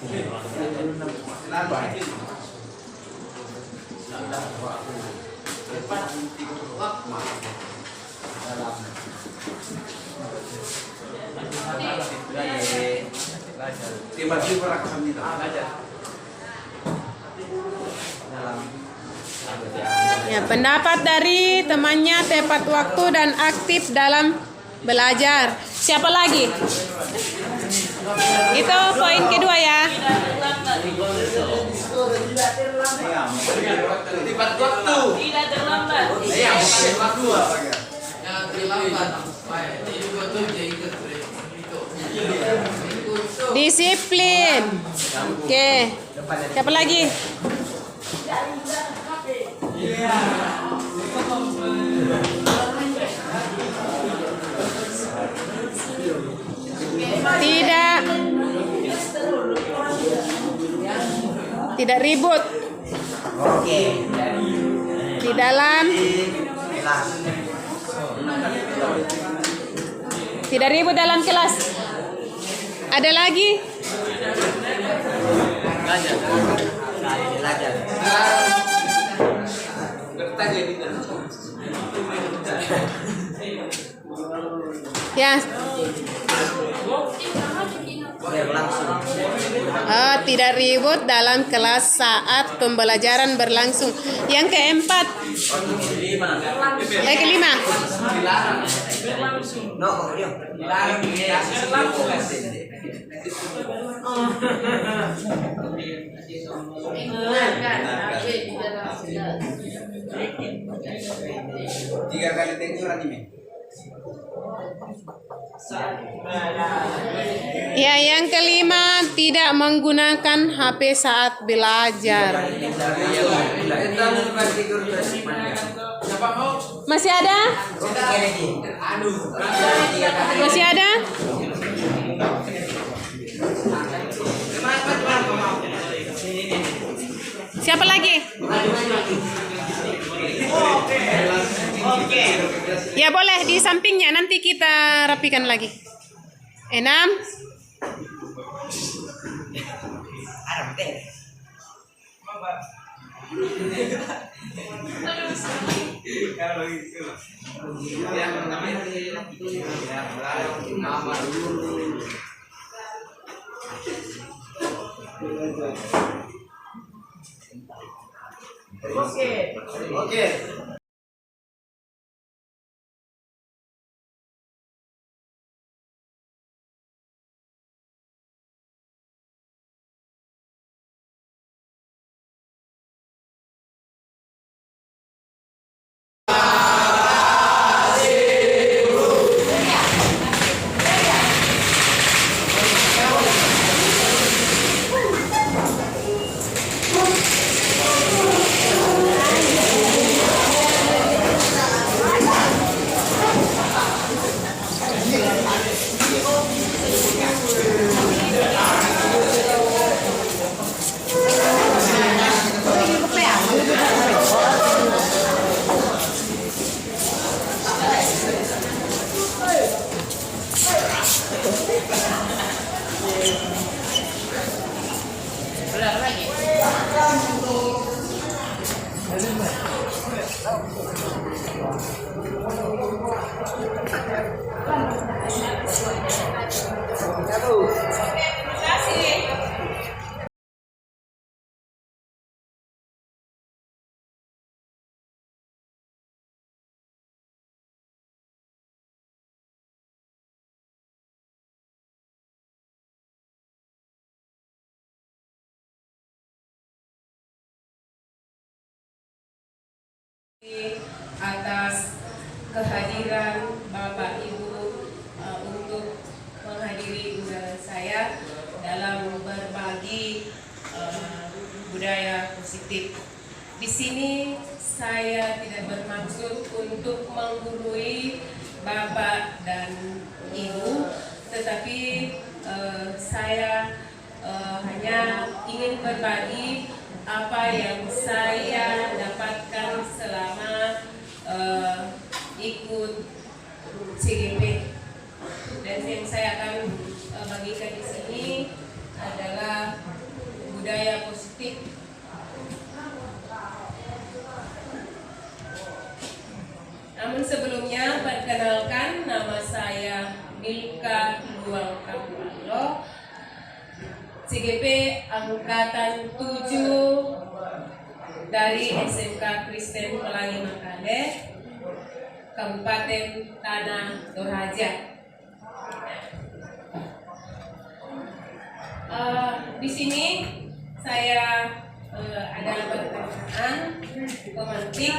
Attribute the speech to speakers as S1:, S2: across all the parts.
S1: Ya, pendapat dari temannya tepat waktu dan aktif dalam belajar. Siapa lagi? Itu poin kedua ya.
S2: Tepat waktu.
S3: Tidak terlambat.
S2: Iya, tepat waktu.
S4: Jangan terlambat.
S1: Disiplin. Oke. Siapa lagi? Tidak ribut.
S2: Oke.
S1: Di dalam. Tidak ribut dalam kelas. Ada lagi? Ya. Tidak ribut dalam kelas saat pembelajaran berlangsung. Yang keempat. Kelima.
S2: Tiga kali teguran ini.
S1: Ya, yang kelima, tidak menggunakan HP saat belajar. Masih ada? Masih ada? Siapa lagi? Ya boleh di sampingnya, nanti kita rapikan lagi. 6.
S2: Kalau itu yang namanya nama dulu. Oke.
S5: Atas kehadiran Bapak Ibu untuk menghadiri undangan saya dalam berbagi budaya positif. Di sini saya tidak bermaksud untuk menggurui Bapak dan Ibu, tetapi saya hanya ingin berbagi apa yang saya dapatkan selama ikut CGP, dan yang saya akan bagikan di sini adalah budaya positif. Namun sebelumnya, perkenalkan, nama saya Milka Luang Kapualo, CGP Angkatan 7 dari SMK Kristen Pelangi Makale, Kabupaten Tanah Toraja. Di sini saya ada pertanyaan pemantik,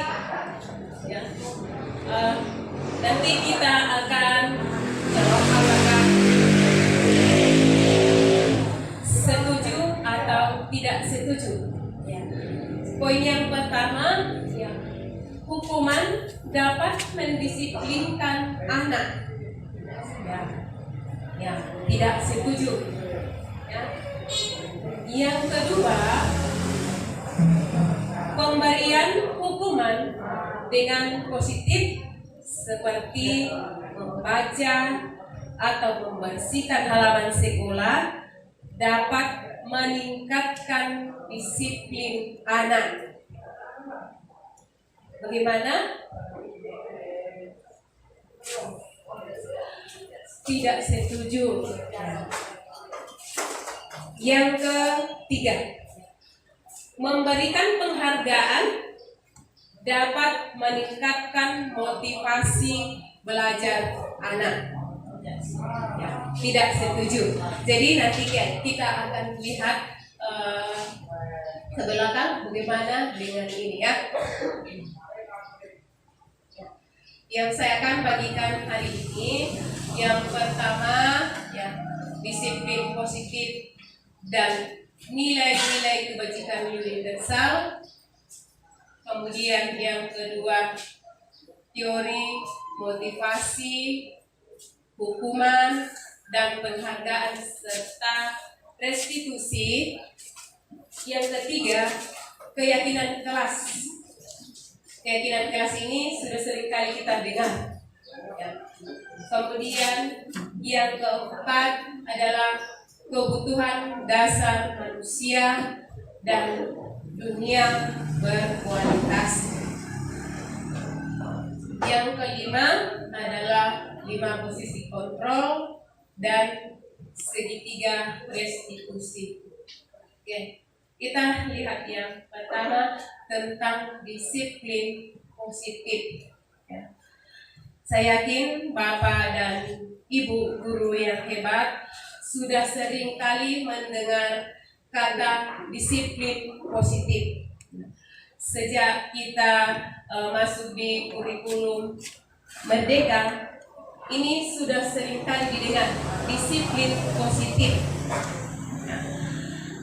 S5: ya. Nanti kita akan jawab apakah setuju atau tidak setuju. Ya. Poin yang pertama, ya, hukuman dapat mendisiplinkan anak. Ya, tidak setuju. Ya. Yang kedua, pemberian hukuman dengan positif seperti membaca atau membersihkan halaman sekolah dapat meningkatkan disiplin anak. Bagaimana? Tidak setuju. Yang ketiga, memberikan penghargaan dapat meningkatkan motivasi belajar anak. Ya, tidak setuju. Jadi nanti kita akan lihat ke belakang bagaimana dengan ini, ya. Yang saya akan bagikan hari ini, yang pertama, ya, disiplin positif dan nilai-nilai kebajikan universal. Kemudian yang kedua, teori, motivasi, hukuman, dan penghargaan serta restitusi. Yang ketiga, keyakinan kelas. Keyakinan kelas ini sudah sering kali kita dengar. Ya. Kemudian yang keempat adalah kebutuhan dasar manusia dan dunia berkualitas. Yang kelima adalah 5 posisi kontrol dan segitiga restitusi. Oke, kita lihat yang pertama tentang disiplin positif. Ya. Saya yakin Bapak dan Ibu guru yang hebat sudah sering kali mendengar kata disiplin positif. Sejak kita masuk di kurikulum Merdeka, ini sudah sering kali didengar disiplin positif.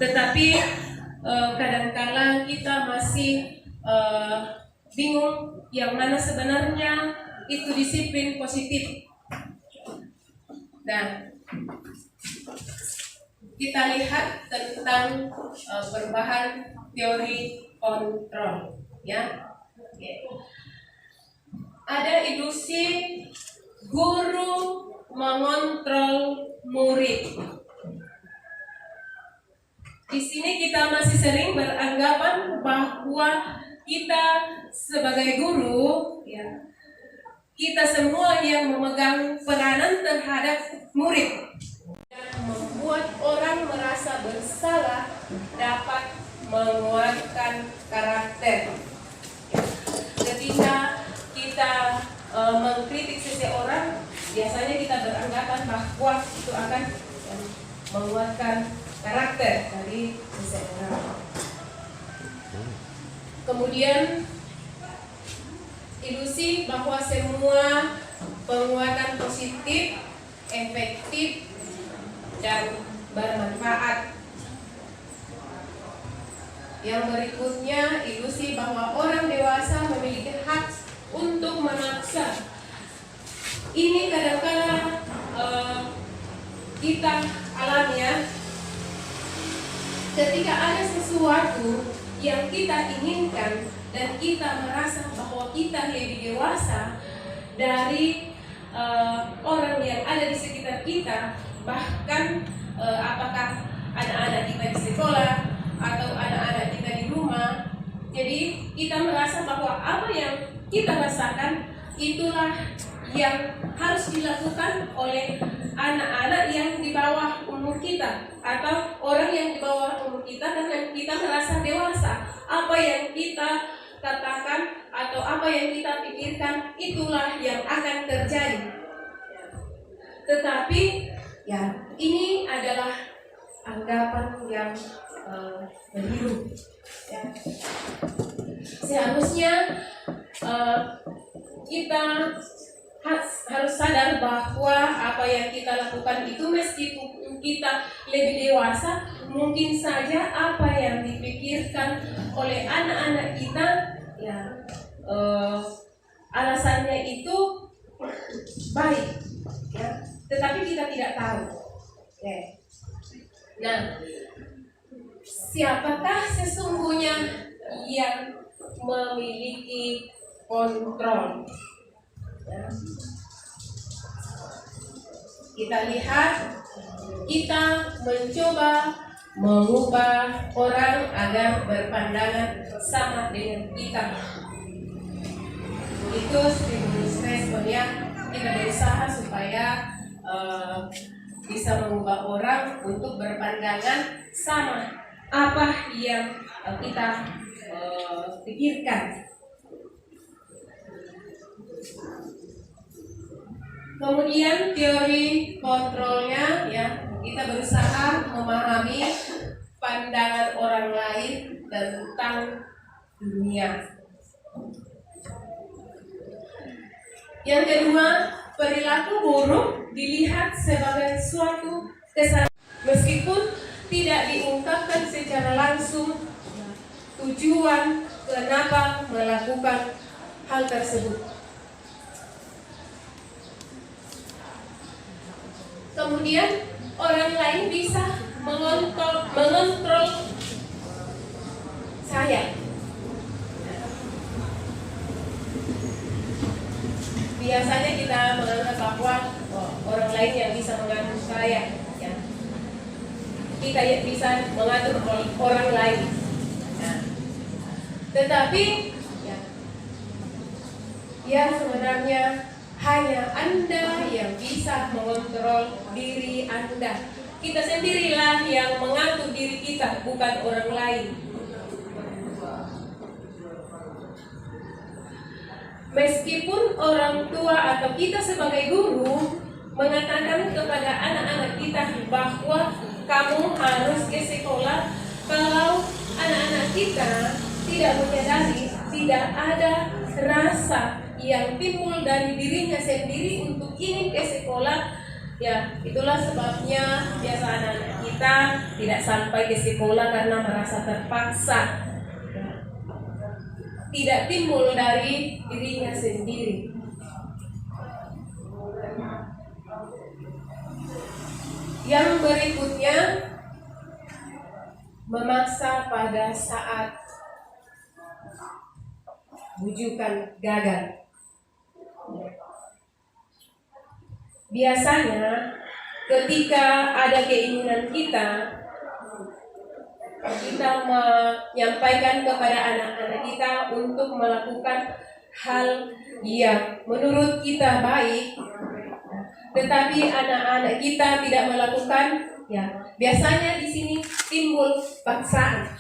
S5: Tetapi kadangkala kita masih bingung yang mana sebenarnya itu disiplin positif. Dan kita lihat tentang berbahan teori kontrol, ya. Ada ilusi guru mengontrol murid. Di sini kita masih sering beranggapan bahwa kita sebagai guru, ya, kita semua yang memegang peranan terhadap murid. Membuat orang merasa bersalah dapat menguatkan karakter. Ketika kita mengkritik seseorang, biasanya kita beranggapan bahwa itu akan menguatkan karakter dari seseorang. Kemudian ilusi bahwa semua penguatan positif, efektif, dan bermanfaat. Yang berikutnya, ilusi bahwa orang dewasa memiliki hak untuk memaksa. Ini kadang-kala kita alami, ya. Ketika ada sesuatu yang kita inginkan dan kita merasa bahwa kita lebih dewasa dari orang yang ada di sekitar kita, bahkan apakah anak-anak kita di sekolah Jadi kita merasa bahwa apa yang kita rasakan itulah yang harus dilakukan oleh anak-anak yang di bawah umur kita atau orang yang di bawah umur kita, karena kita merasa dewasa. Apa yang kita katakan atau apa yang kita pikirkan itulah yang akan terjadi. Tetapi ya, ini adalah anggapan yang keliru. Ya. Seharusnya kita harus sadar bahwa apa yang kita lakukan itu meskipun kita lebih dewasa, mungkin saja apa yang dipikirkan oleh anak-anak kita ya alasannya itu baik, ya, tetapi kita tidak tahu. Okay. Nah, siapakah sesungguhnya yang memiliki kontrol? Ya. Kita lihat, kita mencoba mengubah orang agar berpandangan sama dengan kita. Itu stimulus respon ya. Kita berusaha supaya bisa mengubah orang untuk berpandangan sama apa yang kita pikirkan. Kemudian teori kontrolnya ya, kita berusaha memahami pandangan orang lain tentang dunia. Yang kedua, perilaku buruk dilihat sebagai suatu kesalahan meskipun tidak diungkapkan secara langsung tujuan kenapa melakukan hal tersebut. Kemudian orang lain bisa mengontrol saya. Biasanya kita menganggap bahwa orang lain yang bisa mengatur saya, ya. Kita bisa mengatur orang lain. Nah, tetapi ya sebenarnya hanya Anda yang bisa mengontrol diri Anda. Kita sendirilah yang mengatur diri kita, bukan orang lain. Meskipun orang tua atau kita sebagai guru mengatakan kepada anak-anak kita bahwa kamu harus ke sekolah, kalau anak-anak kita tidak menyadari, tidak ada rasa yang timbul dari dirinya sendiri untuk ingin ke sekolah, ya itulah sebabnya biasa anak-anak kita tidak sampai ke sekolah karena merasa terpaksa, tidak timbul dari dirinya sendiri. Yang berikutnya, memaksa pada saat bujukan gagal. Biasanya ketika ada keinginan kita menyampaikan kepada anak-anak kita untuk melakukan hal yang menurut kita baik, tetapi anak-anak kita tidak melakukan, ya biasanya di sini timbul paksaan.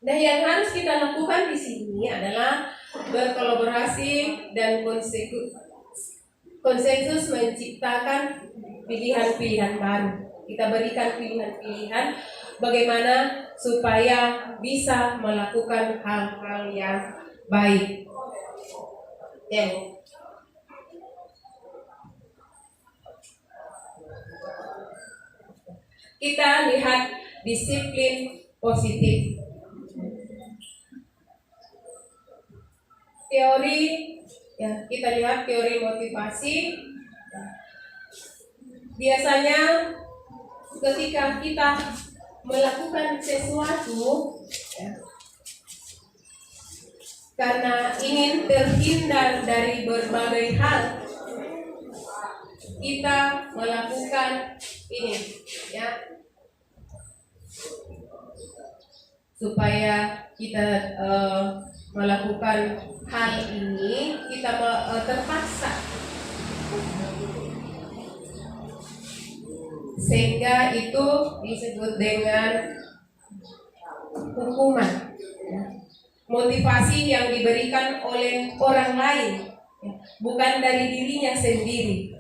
S5: Nah, yang harus kita lakukan di sini adalah berkolaborasi dan konsensus menciptakan pilihan-pilihan baru. Kita berikan pilihan-pilihan bagaimana supaya bisa melakukan hal-hal yang baik. Kita lihat disiplin positif. Teori, ya kita lihat teori motivasi. Biasanya ketika kita melakukan sesuatu, ya, karena ingin terhindar dari berbagai hal, kita melakukan ini, ya. supaya kita melakukan hal ini, kita terpaksa, sehingga itu disebut dengan hukuman. Motivasi yang diberikan oleh orang lain, bukan dari dirinya sendiri.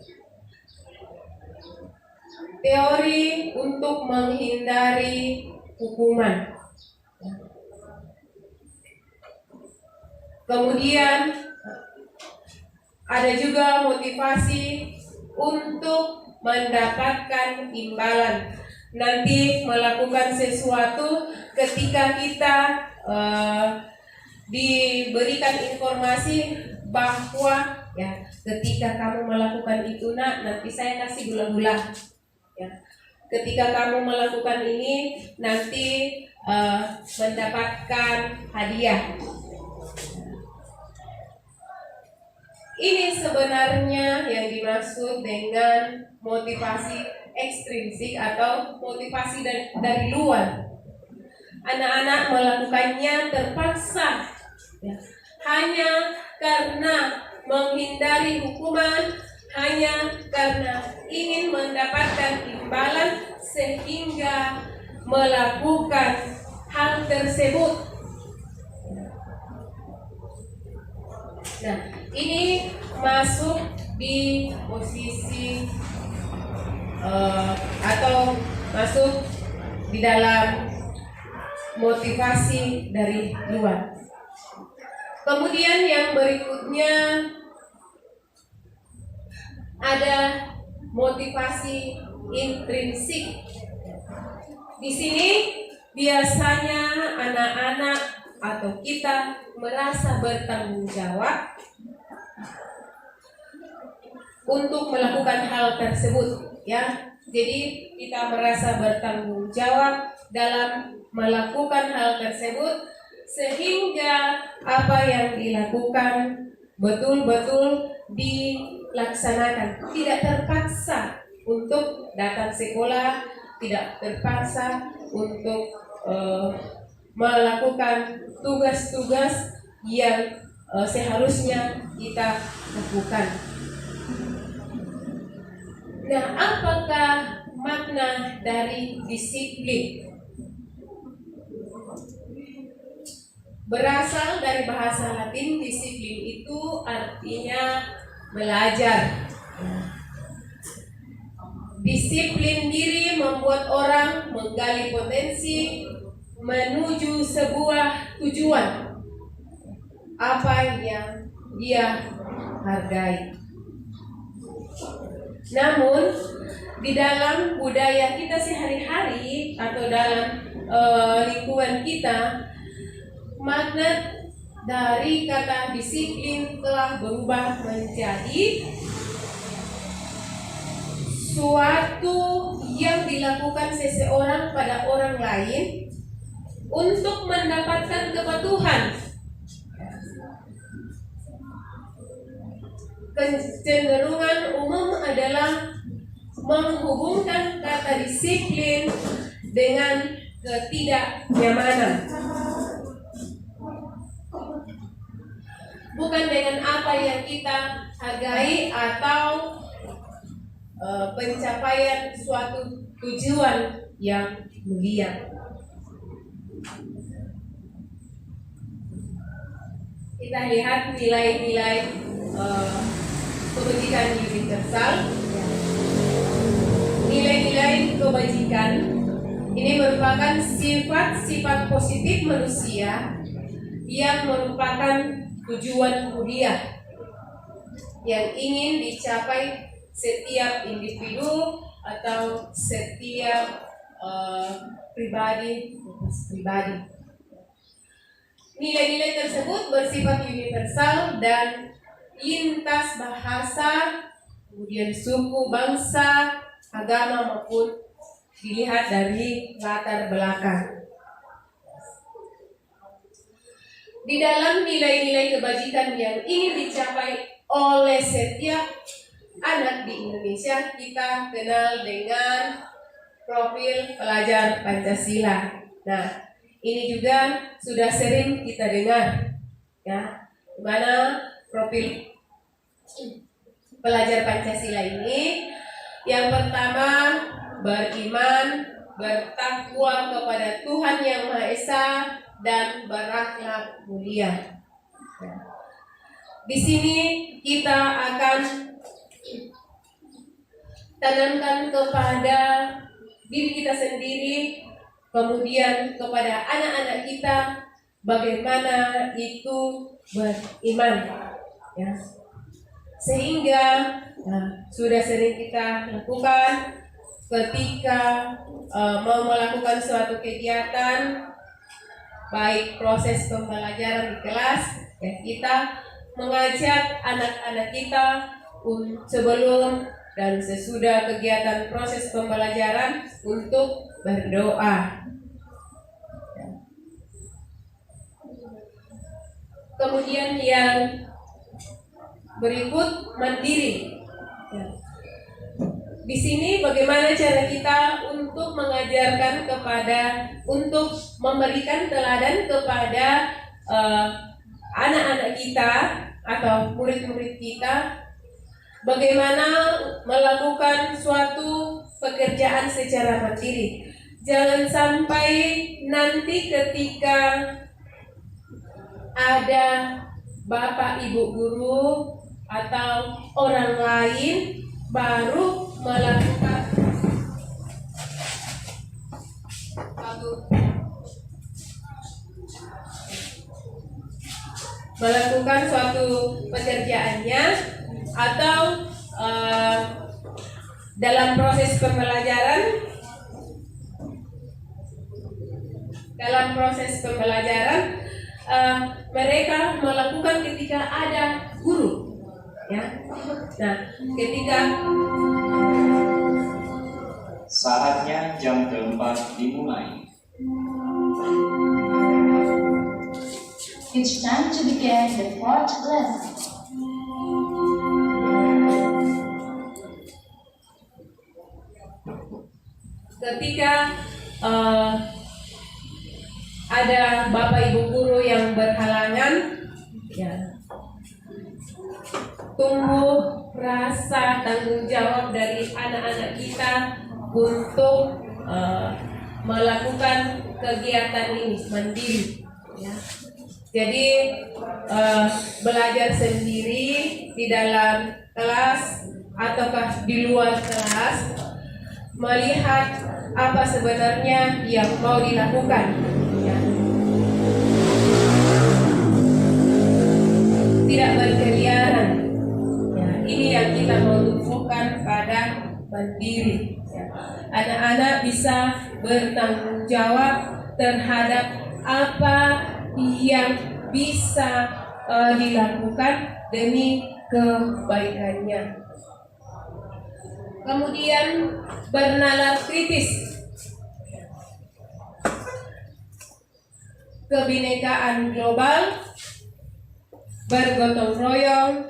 S5: Teori untuk menghindari hukuman. Kemudian ada juga motivasi untuk mendapatkan imbalan. Nanti melakukan sesuatu ketika kita diberikan informasi bahwa ya ketika kamu melakukan itu nanti saya kasih gula-gula. Ya. Ketika kamu melakukan ini nanti mendapatkan hadiah. Ini sebenarnya yang dimaksud dengan motivasi ekstrinsik atau motivasi dari luar. Anak-anak melakukannya terpaksa, ya, hanya karena menghindari hukuman, hanya karena ingin mendapatkan imbalan sehingga melakukan hal tersebut. Nah, ini masuk di posisi atau masuk di dalam motivasi dari luar. Kemudian yang berikutnya ada motivasi intrinsik. Di sini biasanya anak-anak atau kita merasa bertanggung jawab untuk melakukan hal tersebut, ya. Jadi kita merasa bertanggung jawab dalam melakukan hal tersebut sehingga apa yang dilakukan betul-betul dilaksanakan, tidak terpaksa untuk datang sekolah, tidak terpaksa untuk melakukan tugas-tugas yang seharusnya kita lakukan. Nah, apakah makna dari disiplin? Berasal dari bahasa Latin, disiplin itu artinya belajar. Disiplin diri membuat orang menggali potensi menuju sebuah tujuan apa yang dia hargai. Namun di dalam budaya kita sehari-hari atau dalam lingkungan kita, makna dari kata disiplin telah berubah menjadi suatu yang dilakukan seseorang pada orang lain untuk mendapatkan kepatuhan. Kecenderungan umum adalah menghubungkan kata disiplin dengan ketidaknyamanan, bukan dengan apa yang kita hargai atau pencapaian suatu tujuan yang mulia. Kita lihat nilai-nilai kebajikan universal. Nilai-nilai kebajikan ini merupakan sifat-sifat positif manusia yang merupakan tujuan mulia yang ingin dicapai setiap individu atau setiap pribadi. Nilai-nilai tersebut bersifat universal dan lintas bahasa, kemudian suku, bangsa, agama maupun dilihat dari latar belakang. Di dalam nilai-nilai kebajikan yang ingin dicapai oleh setiap anak di Indonesia, kita kenal dengan profil pelajar Pancasila. Nah, ini juga sudah sering kita dengar, ya, di mana profil pelajar Pancasila ini yang pertama beriman, bertakwa kepada Tuhan Yang Maha Esa dan berakhlak mulia. Ya. Di sini kita akan tanamkan kepada diri kita sendiri, kemudian kepada anak-anak kita bagaimana itu beriman, ya. Sehingga sudah sering kita lakukan ketika mau melakukan suatu kegiatan, baik proses pembelajaran di kelas, ya, kita mengajak anak-anak kita sebelum dan sesudah kegiatan proses pembelajaran untuk berdoa. Kemudian yang berikut mandiri. Ya. Di sini bagaimana cara kita untuk mengajarkan untuk memberikan teladan kepada anak-anak kita atau murid-murid kita, bagaimana melakukan suatu pekerjaan secara mandiri. Jangan sampai nanti ketika ada bapak ibu guru atau orang lain baru melakukan suatu pekerjaannya atau dalam proses pembelajaran mereka melakukan ketika ada guru, ya. Nah, ketika
S3: saatnya jam keempat dimulai.
S6: It's time to begin the fourth lesson.
S5: Ketika ada bapak ibu guru yang berhalangan, ya, tumbuh rasa tanggung jawab dari anak-anak kita untuk melakukan kegiatan ini mandiri, ya. Jadi belajar sendiri di dalam kelas ataukah di luar kelas, melihat apa sebenarnya yang mau dilakukan, ya. Tidak berkeliaran, ya. Ini yang kita mau tumbuhkan pada mandiri, ya. Anak-anak bisa bertanggung jawab terhadap apa yang bisa dilakukan demi kebaikannya. Kemudian bernalar kritis, kebinekaan global, bergotong royong,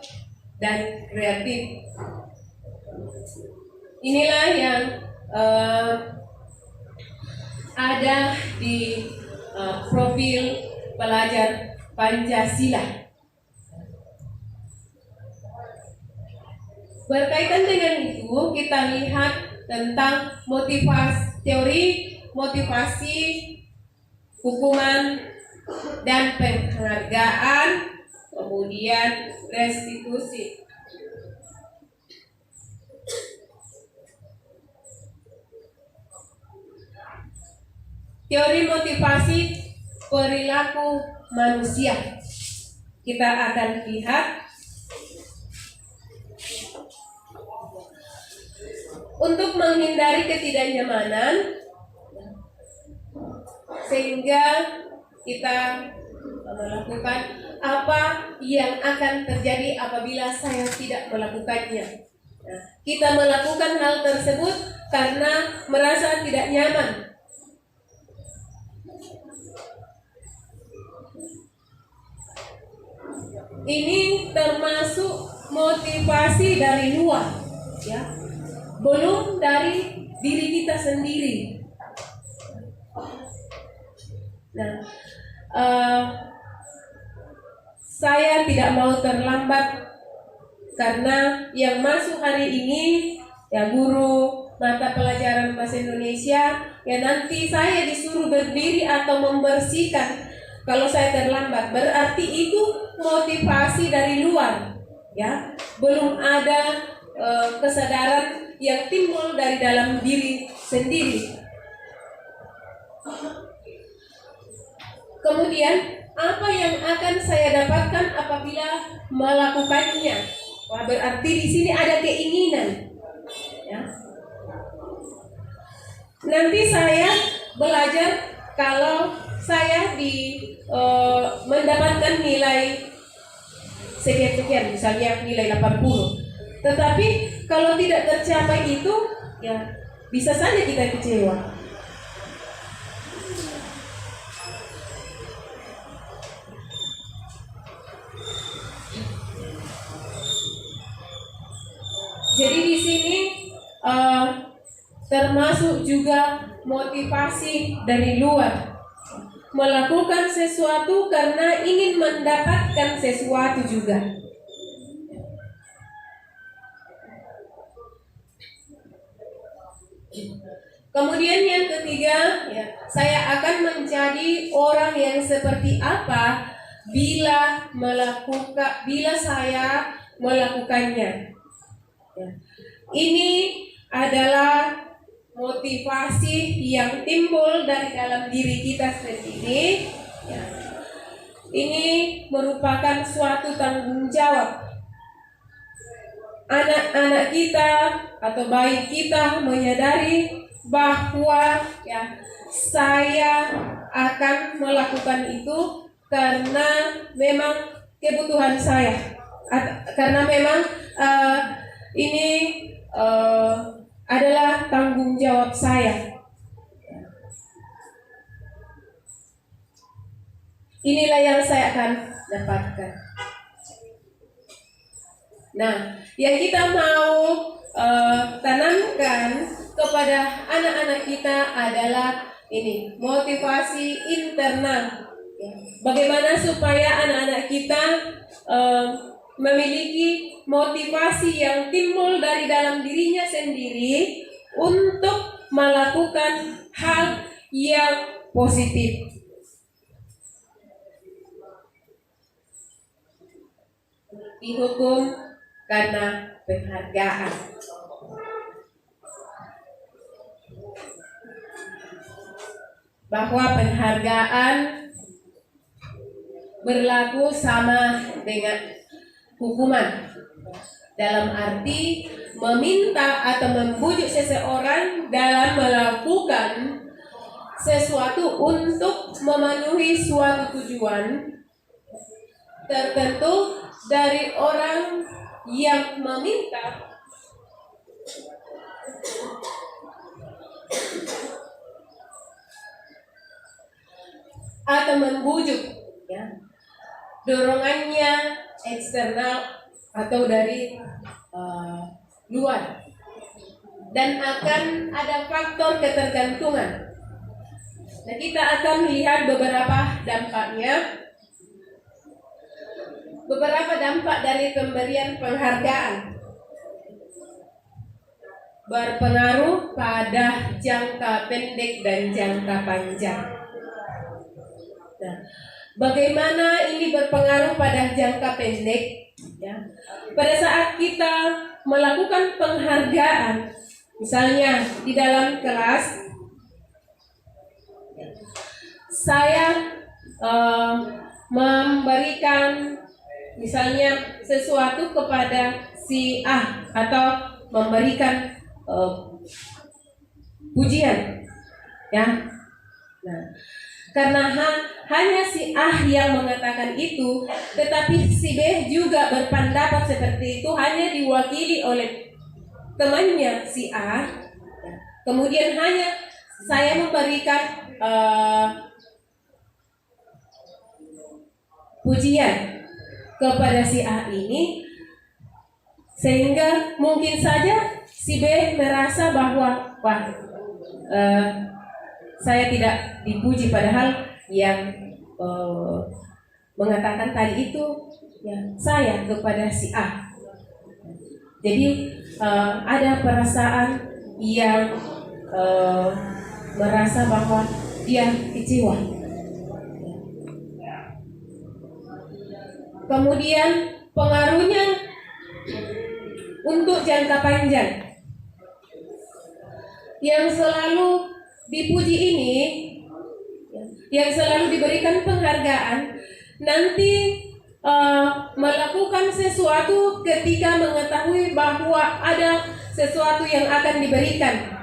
S5: dan kreatif. Inilah yang ada di profil pelajar Pancasila. Berkaitan dengan itu, kita lihat tentang teori motivasi, hukuman, dan penghargaan, kemudian restitusi. Teori motivasi perilaku manusia. Kita akan lihat untuk menghindari ketidaknyamanan, sehingga kita melakukan apa yang akan terjadi apabila saya tidak melakukannya. Nah, kita melakukan hal tersebut karena merasa tidak nyaman. Ini termasuk motivasi dari luar, ya, belum dari diri kita sendiri. Nah, saya tidak mau terlambat karena yang masuk hari ini ya guru mata pelajaran bahasa Indonesia, ya nanti saya disuruh berdiri atau membersihkan kalau saya terlambat. Berarti itu motivasi dari luar, ya. Belum ada kesadaran yang timbul dari dalam diri sendiri. Kemudian apa yang akan saya dapatkan apabila melakukannya? Wah, berarti di sini ada keinginan, ya. Nanti saya belajar kalau saya mendapatkan nilai sekian-sekian, misalnya nilai 80. Tetapi kalau tidak tercapai itu, ya bisa saja kita kecewa. Jadi di sini termasuk juga motivasi dari luar, melakukan sesuatu karena ingin mendapatkan sesuatu juga. Kemudian yang ketiga, ya, saya akan menjadi orang yang seperti apa bila saya melakukannya. Ya. Ini adalah motivasi yang timbul dari dalam diri kita sendiri. Ya. Ini merupakan suatu tanggung jawab. Anak-anak kita atau bayi kita menyadari bahwa ya saya akan melakukan itu karena memang kebutuhan saya, karena memang ini adalah tanggung jawab saya. Inilah yang saya akan dapatkan. Nah, yang kita mau tanamkan kepada anak-anak kita adalah ini, motivasi internal. Bagaimana supaya anak-anak kita memiliki motivasi yang timbul dari dalam dirinya sendiri untuk melakukan hal yang positif. Dihukum karena penghargaan. Bahwa penghargaan berlaku sama dengan hukuman, dalam arti meminta atau membujuk seseorang dalam melakukan sesuatu untuk memenuhi suatu tujuan tertentu dari orang yang meminta atau membujuk, ya, dorongannya eksternal atau dari luar, dan akan ada faktor ketergantungan. Nah, kita akan melihat beberapa dampaknya. Beberapa dampak dari pemberian penghargaan berpengaruh pada jangka pendek dan jangka panjang. Nah, bagaimana ini berpengaruh pada jangka pendek? Ya. Pada saat kita melakukan penghargaan, misalnya di dalam kelas, saya memberikan misalnya sesuatu kepada si A atau memberikan pujian, ya. Nah, karena hanya si A yang mengatakan itu, tetapi si B juga berpendapat seperti itu, hanya diwakili oleh temannya si A. Kemudian hanya saya memberikan pujian kepada si A ini, sehingga mungkin saja si B merasa bahwa wah, saya tidak dipuji, padahal yang mengatakan tadi itu ya sayang kepada si A. Jadi ada perasaan yang merasa bahwa dia kecewa. Kemudian pengaruhnya untuk jangka panjang. Yang selalu dipuji ini, yang selalu diberikan penghargaan, nanti melakukan sesuatu ketika mengetahui bahwa ada sesuatu yang akan diberikan.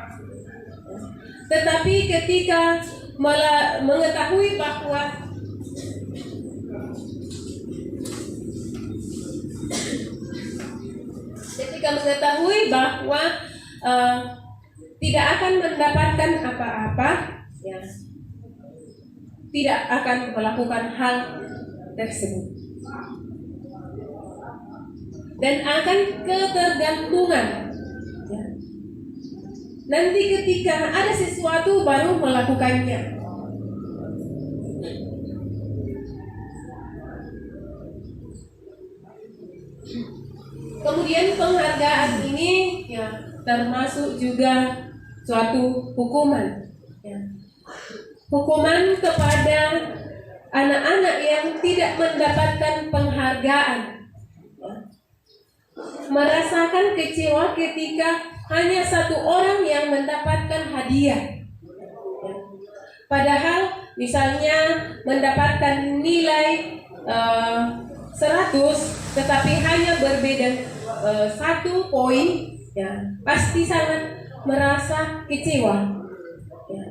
S5: Tetapi ketika mengetahui bahwa tidak akan mendapatkan apa-apa, ya, tidak akan melakukan hal tersebut, dan akan ketergantungan. Ya. Nanti ketika ada sesuatu baru melakukannya. Kemudian penghargaan ini ya termasuk juga suatu hukuman, ya. Hukuman kepada anak-anak yang tidak mendapatkan penghargaan, ya. Merasakan kecewa ketika hanya satu orang yang mendapatkan hadiah, ya. Padahal misalnya mendapatkan nilai 100 tetapi hanya berbeda 1 poin, ya, pasti sangat merasa kecewa, ya.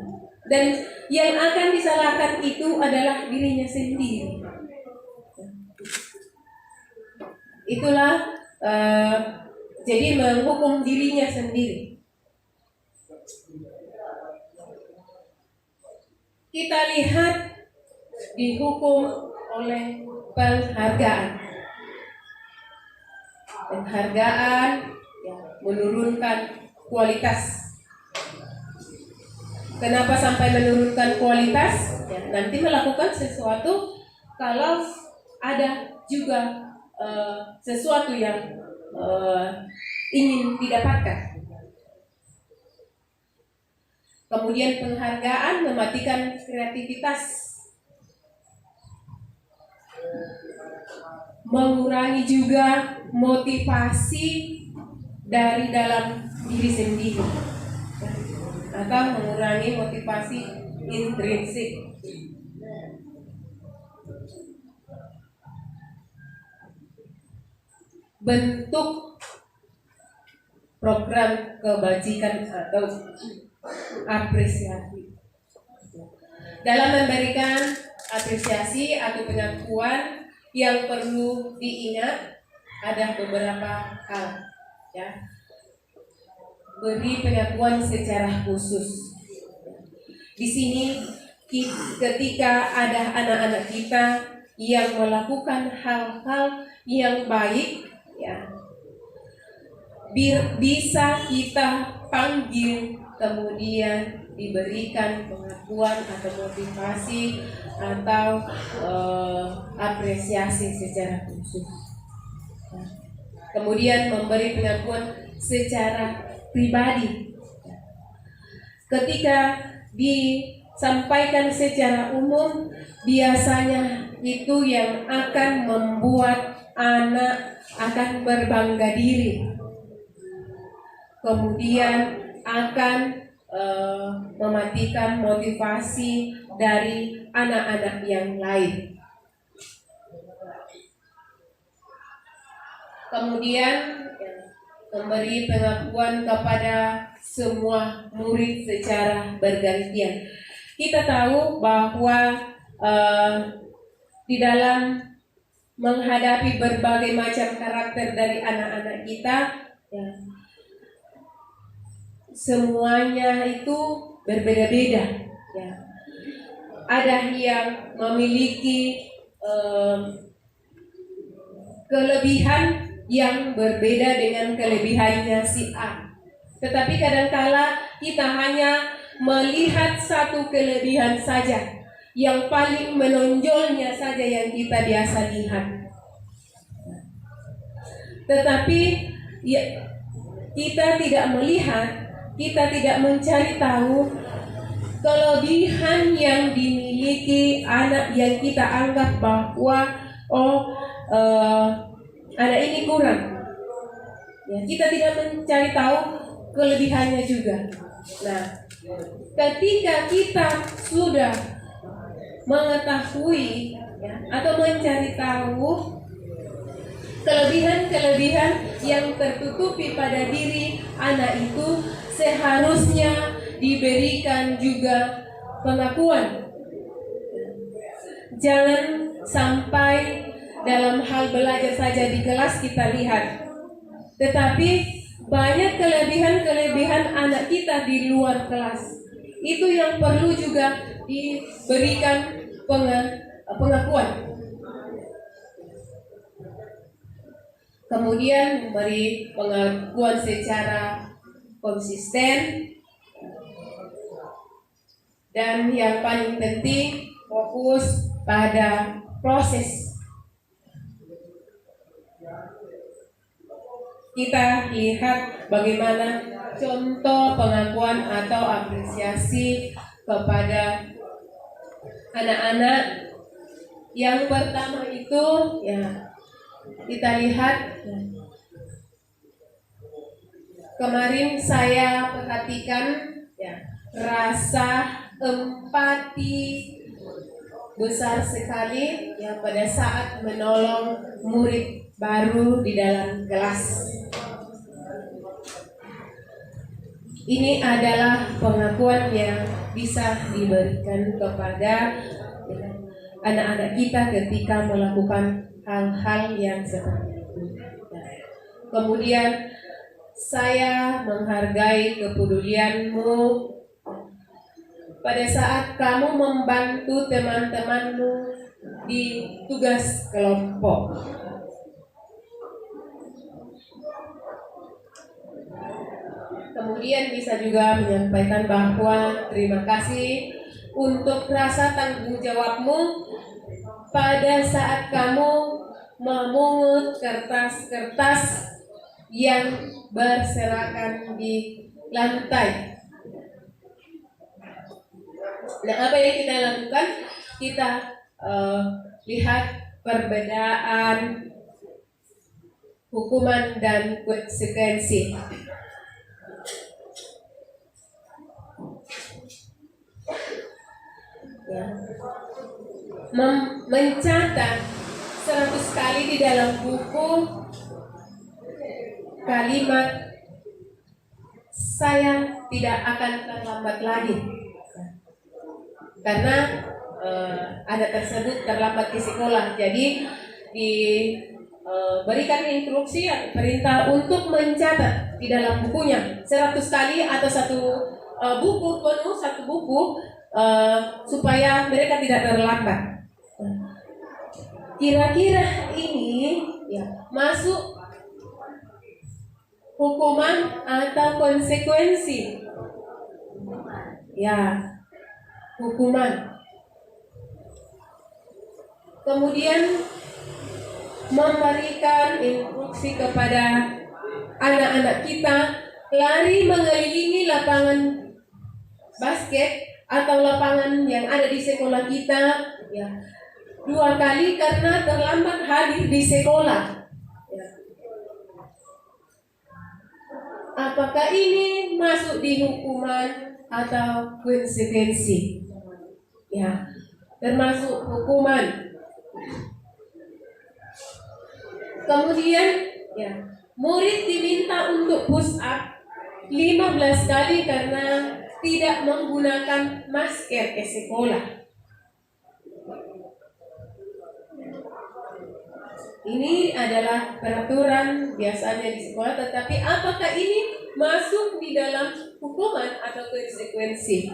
S5: Dan yang akan disalahkan itu adalah dirinya sendiri, ya. Itulah jadi menghukum dirinya sendiri. Kita lihat dihukum oleh penghargaan. Penghargaan ya, menurunkan kualitas. Kenapa sampai menurunkan kualitas? Ya, nanti melakukan sesuatu kalau ada juga sesuatu yang ingin didapatkan. Kemudian penghargaan mematikan kreativitas, mengurangi juga motivasi dari dalam diri sendiri, atau mengurangi motivasi intrinsik. Bentuk program kebajikan atau apresiasi. Dalam memberikan apresiasi atau pengakuan yang perlu diingat ada beberapa hal, ya. Beri pengakuan secara khusus. Di sini ketika ada anak-anak kita yang melakukan hal-hal yang baik, ya, bisa kita panggil, kemudian diberikan pengakuan atau motivasi atau apresiasi secara khusus. Kemudian memberi pengakuan secara pribadi. Ketika disampaikan secara umum, biasanya itu yang akan membuat anak akan berbangga diri. Kemudian akan mematikan motivasi dari anak-anak yang lain. Kemudian memberi pengakuan kepada semua murid secara bergantian. Kita tahu bahwa di dalam menghadapi berbagai macam karakter dari anak-anak kita, ya, semuanya itu berbeda-beda, ya. Ada yang memiliki kelebihan yang berbeda dengan kelebihannya si A. Tetapi kadangkala kita hanya melihat satu kelebihan saja yang paling menonjolnya saja yang kita biasa lihat. Tetapi ya, kita tidak melihat, kita tidak mencari tahu kelebihan yang dimiliki anak yang kita anggap bahwa anak ini kurang. Ya, kita tidak mencari tahu kelebihannya juga. Nah, ketika kita sudah mengetahui ya, atau mencari tahu kelebihan-kelebihan yang tertutupi pada diri anak itu, seharusnya diberikan juga pengakuan. Jangan sampai dalam hal belajar saja di kelas kita lihat, tetapi banyak kelebihan-kelebihan anak kita di luar kelas. Itu yang perlu juga diberikan pengakuan. Kemudian memberi pengakuan secara konsisten, dan yang paling penting fokus pada proses. Kita lihat bagaimana contoh pengakuan atau apresiasi kepada anak-anak. Yang pertama itu ya, kita lihat kemarin saya perhatikan ya, rasa empati besar sekali ya pada saat menolong murid baru di dalam kelas. Ini adalah pengakuan yang bisa diberikan kepada anak-anak kita ketika melakukan hal-hal yang seperti itu. Kemudian saya menghargai kepedulianmu pada saat kamu membantu teman-temanmu di tugas kelompok. Kemudian bisa juga menyampaikan bahwa terima kasih untuk rasa tanggung jawabmu pada saat kamu memungut kertas-kertas yang berserakan di lantai. Nah, apa yang kita lakukan? Kita lihat perbedaan hukuman dan konsekuensi. Ya. Mencatat 100 kali di dalam buku kalimat saya tidak akan terlambat lagi, karena anak tersebut terlambat di sekolah. Jadi diberikan instruksi atau perintah untuk mencatat di dalam bukunya 100 kali atau satu buku penuh, satu buku, supaya mereka tidak terlambat. Kira-kira ini ya masuk hukuman atau konsekuensi? Ya, hukuman. Kemudian memberikan instruksi kepada anak-anak kita lari mengelilingi lapangan basket atau lapangan yang ada di sekolah kita ya 2 kali karena terlambat hadir di sekolah. Ya. Apakah ini masuk di hukuman atau konsekuensi? Ya, termasuk hukuman. Kemudian ya, murid diminta untuk push up 15 kali karena tidak menggunakan masker ke sekolah. Ini adalah peraturan biasanya di sekolah, tetapi apakah ini masuk di dalam hukuman atau konsekuensi?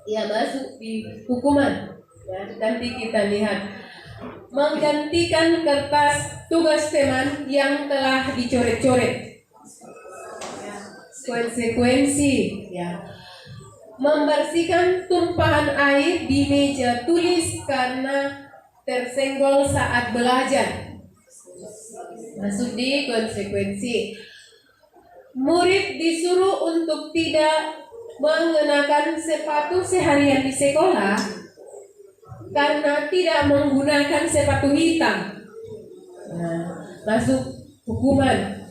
S5: Ya, masuk di hukuman. Ya, nanti kita lihat. Menggantikan kertas tugas teman yang telah dicoret-coret. Konsekuensi, ya. membersihkan tumpahan air di meja tulis karena tersenggol saat belajar. Masuk di konsekuensi. Murid disuruh untuk tidak mengenakan sepatu seharian di sekolah karena tidak menggunakan sepatu hitam. Nah, masuk hukuman.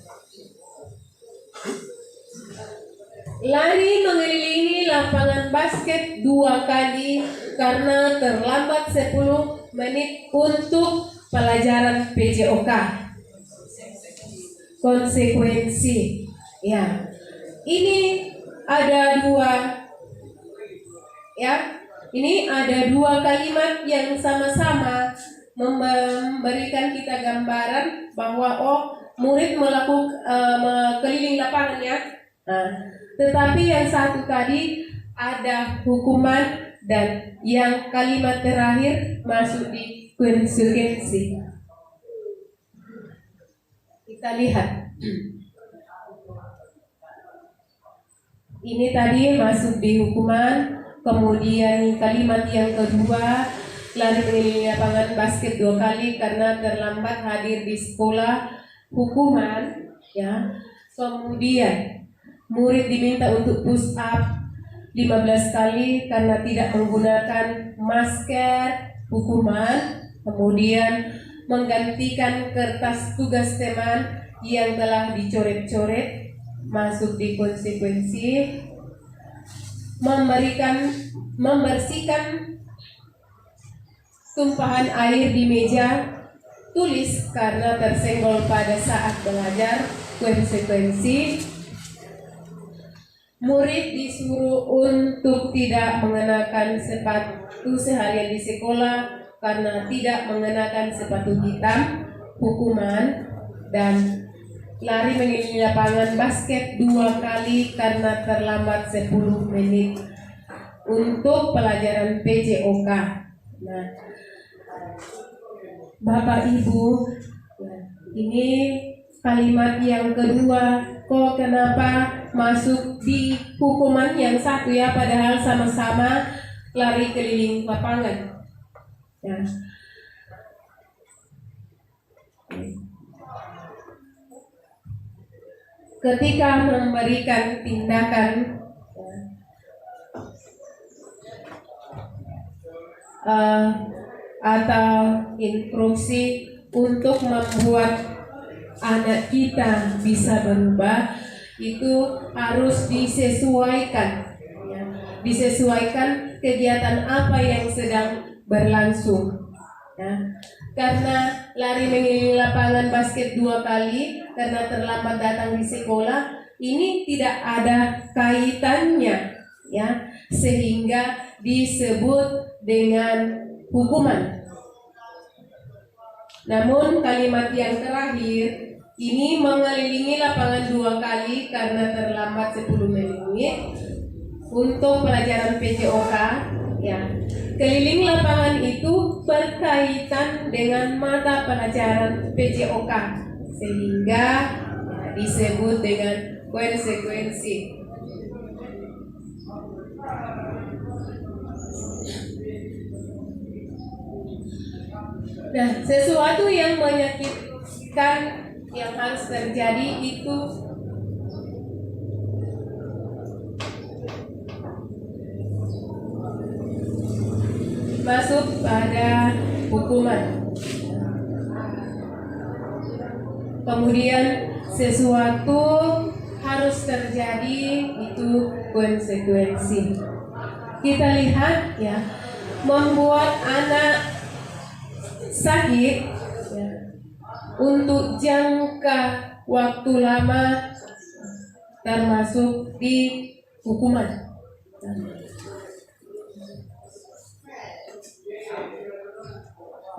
S5: Lari mengelilingi lapangan basket 2 kali karena terlambat 10 menit untuk pelajaran PJOK. Konsekuensi. Ya. Ini ada 2 ya. Ini ada 2 kalimat yang sama-sama memberikan kita gambaran bahwa murid melakukan keliling lapangan ya. Nah, tetapi yang satu tadi ada hukuman dan yang kalimat terakhir masuk di konsekuensi. Kita lihat. Ini tadi masuk di hukuman, kemudian kalimat yang kedua lari mengelilingi lapangan basket 2 kali karena terlambat hadir di sekolah, hukuman ya. Kemudian murid diminta untuk push up 15 kali karena tidak menggunakan masker, hukuman. Kemudian menggantikan kertas tugas teman yang telah dicoret-coret, masuk di konsekuensi. Membersihkan tumpahan air di meja tulis karena tersenggol pada saat belajar, konsekuensi. Murid disuruh untuk tidak mengenakan sepatu seharian di sekolah karena tidak mengenakan sepatu hitam, hukuman. Dan lari mengelilingi lapangan basket 2 kali karena terlambat 10 menit untuk pelajaran PJOK. Nah, Bapak Ibu, ini kalimat yang kedua, kok kenapa masuk di hukuman yang satu ya, padahal sama-sama lari keliling lapangan. Ya. Ketika memberikan tindakan atau instruksi untuk membuat anak kita bisa berubah, itu harus disesuaikan ya. Disesuaikan kegiatan apa yang sedang berlangsung ya. Karena lari mengelilingi lapangan basket 2 kali karena terlambat datang di sekolah, ini tidak ada kaitannya ya, sehingga disebut dengan hukuman. Namun kalimat yang terakhir ini mengelilingi lapangan 2 kali karena terlambat 10 menit untuk pelajaran PJOK ya. Keliling lapangan itu berkaitan dengan mata pelajaran PJOK sehingga ya, disebut dengan konsekuensi. Nah, sesuatu yang menyakitkan yang harus terjadi itu masuk pada hukuman. Kemudian sesuatu harus terjadi itu konsekuensi. Kita lihat ya, membuat anak sakit ya, untuk jangka waktu lama termasuk di hukuman.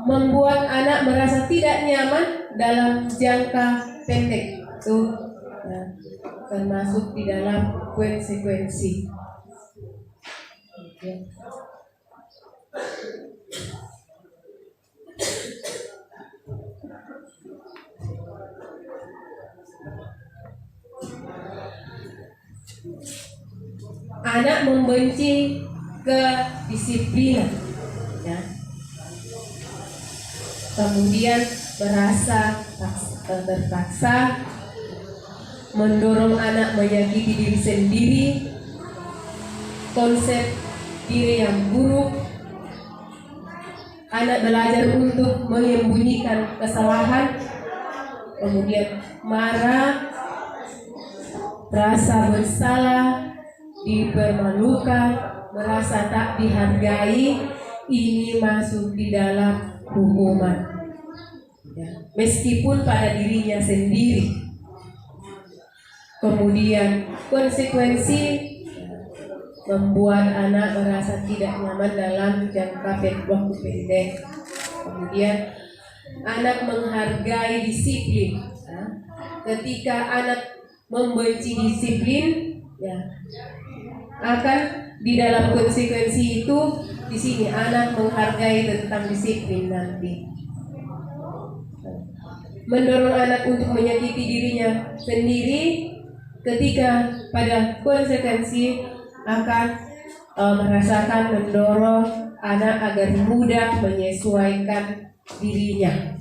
S5: Membuat anak merasa tidak nyaman dalam jangka pendek itu ya, termasuk di dalam konsekuensi. Okay. anak membenci kedisiplinan, ya. Kemudian merasa terpaksa, mendorong anak menyakiti diri sendiri, konsep diri yang buruk, anak belajar untuk menyembunyikan kesalahan, kemudian marah, rasa bersalah, dipermalukan, merasa tak dihargai, ini masuk di dalam hukuman, ya, meskipun pada dirinya sendiri. Kemudian konsekuensi membuat anak merasa tidak nyaman dalam jangka waktu pendek. Kemudian anak menghargai disiplin, ya. Ketika anak membenci disiplin, ya, akan di dalam konsekuensi itu di sini anak menghargai tentang disiplin nanti. Mendorong anak untuk menyakiti dirinya sendiri, ketika pada konsekuensi akan merasakan mendorong anak agar mudah menyesuaikan dirinya.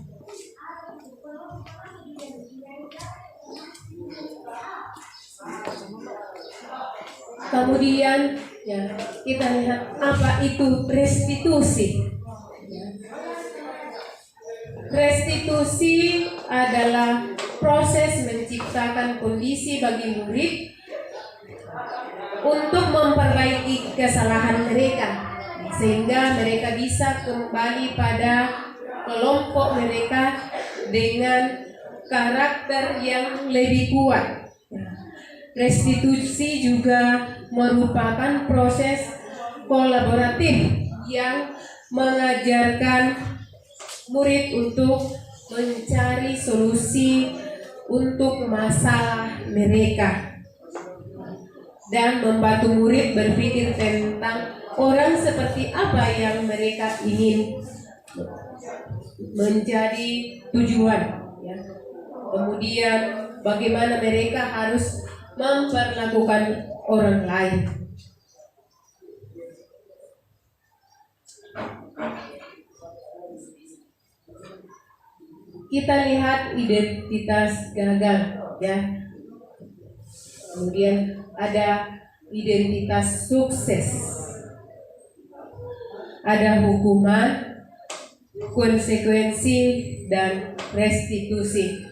S5: Kemudian, ya, kita lihat apa itu restitusi. Restitusi adalah proses menciptakan kondisi bagi murid untuk memperbaiki kesalahan mereka, sehingga mereka bisa kembali pada kelompok mereka dengan karakter yang lebih kuat. Restitusi juga merupakan proses kolaboratif yang mengajarkan murid untuk mencari solusi untuk masalah mereka dan membantu murid berpikir tentang orang seperti apa yang mereka ingin menjadi tujuan, ya. Kemudian bagaimana mereka harus memperlakukan orang lain. Kita lihat identitas gagal, ya. Kemudian ada identitas sukses. Ada hukuman, konsekuensi, dan restitusi.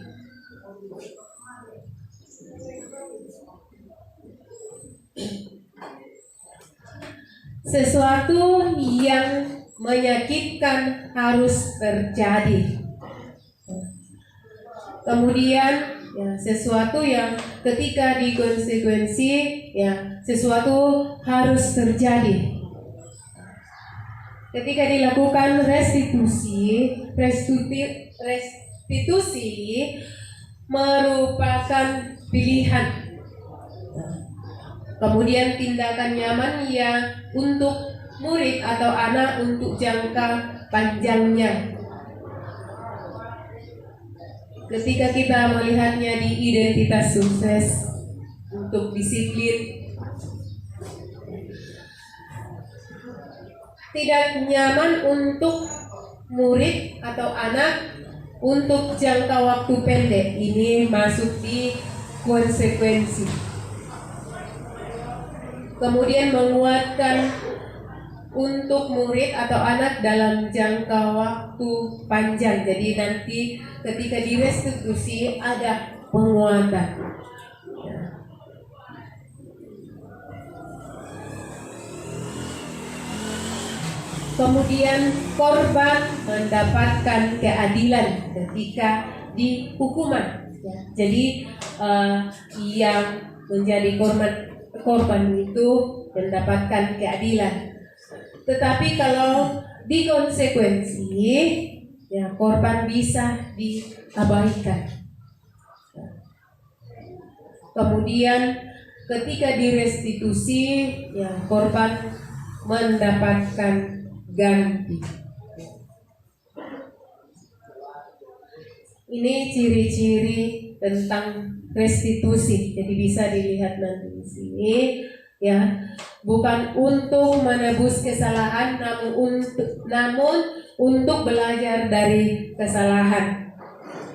S5: Sesuatu yang menyakitkan harus terjadi. Kemudian, ya, sesuatu yang ketika dikonsekuensi, ya, sesuatu harus terjadi. Ketika dilakukan restitusi merupakan pilihan. Kemudian tindakan nyaman yang untuk murid atau anak untuk jangka panjangnya. Ketika kita melihatnya di identitas sukses untuk disiplin, tidak nyaman untuk murid atau anak untuk jangka waktu pendek, ini masuk di konsekuensi. Kemudian menguatkan untuk murid atau anak dalam jangka waktu panjang. Jadi nanti ketika direstitusi ada penguatan. Kemudian korban mendapatkan keadilan ketika dihukuman. Jadi yang menjadi korban itu mendapatkan keadilan. Tetapi kalau dikonsekuensi, ya, korban bisa diabaikan. Kemudian ketika direstitusi, ya, korban mendapatkan ganti. Ini ciri-ciri tentang restitusi. Jadi bisa dilihat nanti di sini, ya. bukan untuk menebus kesalahan, namun untuk belajar dari kesalahan.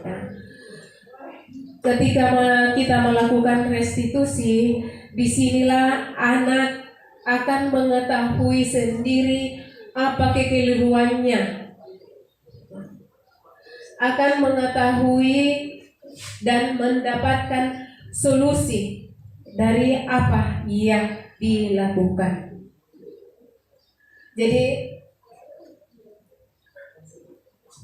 S5: Ya. Ketika kita melakukan restitusi, disinilah anak akan mengetahui sendiri apa kekeliruannya, akan mengetahui dan mendapatkan solusi dari apa yang dilakukan. Jadi